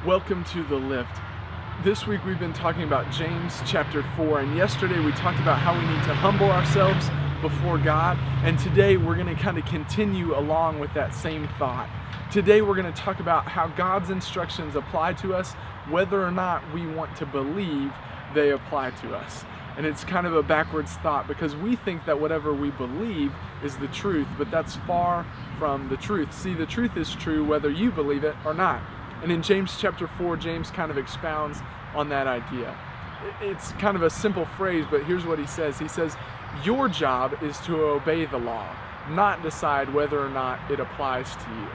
Welcome to The Lift. This week we've been talking about James chapter 4, and yesterday we talked about how we need to humble ourselves before God, and today we're going to kind of continue along with that same thought. Today we're going to talk about how God's instructions apply to us, whether or not we want to believe they apply to us. And it's kind of a backwards thought because we think that whatever we believe is the truth, but that's far from the truth. See, the truth is true whether you believe it or not. And in James chapter 4, James kind of expounds on that idea. It's kind of a simple phrase, but here's what he says. He says, your job is to obey the law, not decide whether or not it applies to you.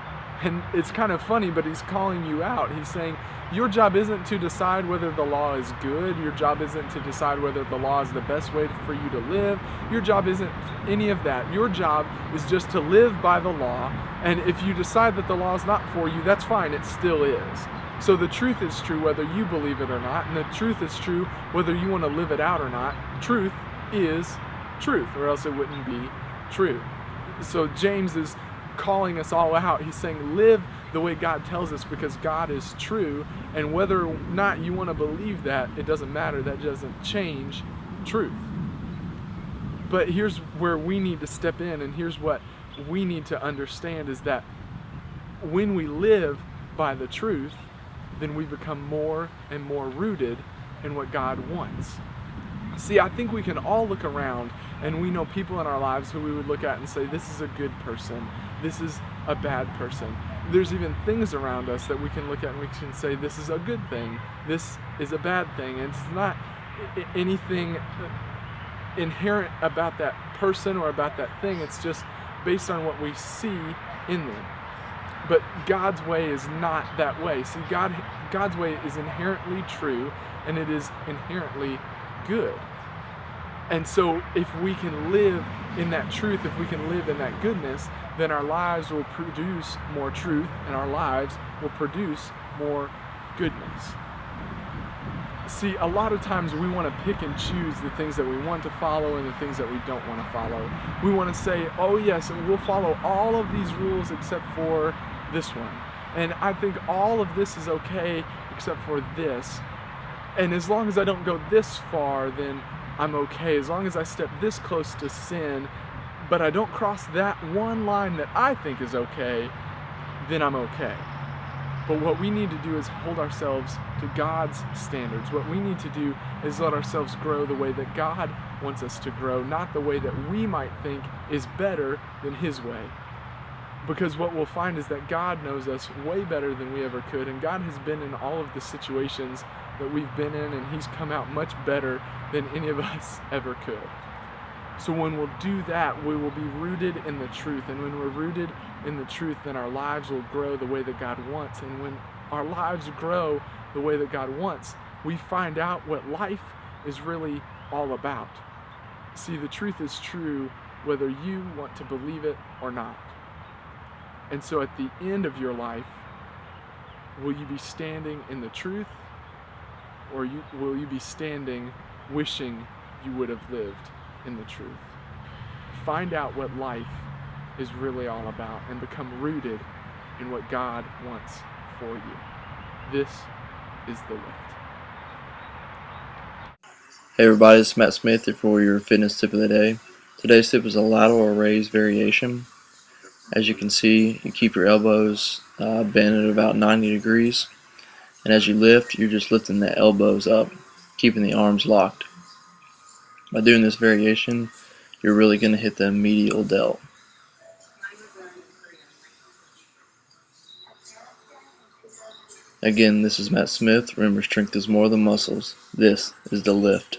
And it's kind of funny, but he's calling you out. He's saying, your job isn't to decide whether the law is good. Your job isn't to decide whether the law is the best way for you to live. Your job isn't any of that. Your job is just to live by the law. And if you decide that the law is not for you, that's fine. It still is. So the truth is true whether you believe it or not. And the truth is true whether you want to live it out or not. Truth is truth, or else it wouldn't be true. So James is calling us all out. He's saying live the way God tells us because God is true, and whether or not you want to believe that, it doesn't matter. That doesn't change truth. But here's where we need to step in, and here's what we need to understand is that when we live by the truth, then we become more and more rooted in what God wants. See, I think we can all look around and we know people in our lives who we would look at and say, this is a good person, this is a bad person. There's even things around us that we can look at and we can say, this is a good thing, this is a bad thing. And it's not anything inherent about that person or about that thing, it's just based on what we see in them. But God's way is not that way. See, God's way is inherently true, and it is inherently good. And so if we can live in that truth, if we can live in that goodness, then our lives will produce more truth, and our lives will produce more goodness. See, a lot of times we want to pick and choose the things that we want to follow and the things that we don't want to follow. We want to say, oh yes, we'll follow all of these rules except for this one. And I think all of this is okay except for this. And as long as I don't go this far, then I'm okay. As long as I step this close to sin, but I don't cross that one line that I think is okay, then I'm okay. But what we need to do is hold ourselves to God's standards. What we need to do is let ourselves grow the way that God wants us to grow, not the way that we might think is better than His way. Because what we'll find is that God knows us way better than we ever could, and God has been in all of the situations that we've been in, and He's come out much better than any of us ever could. So when we'll do that, we will be rooted in the truth. And when we're rooted in the truth, then our lives will grow the way that God wants. And when our lives grow the way that God wants, we find out what life is really all about. See, the truth is true whether you want to believe it or not. And so at the end of your life, will you be standing in the truth, or will you be standing wishing you would have lived in the truth? Find out what life is really all about and become rooted in what God wants for you. This is The Lift. Hey everybody, it's Matt Smith here for your fitness tip of the day. Today's tip is a lateral raise variation. As you can see, you keep your elbows bent at about 90 degrees, and as you lift, you're just lifting the elbows up, keeping the arms locked. By doing this variation, you're really going to hit the medial delt. Again, this is Matt Smith. Remember, strength is more than muscles. This is The Lift.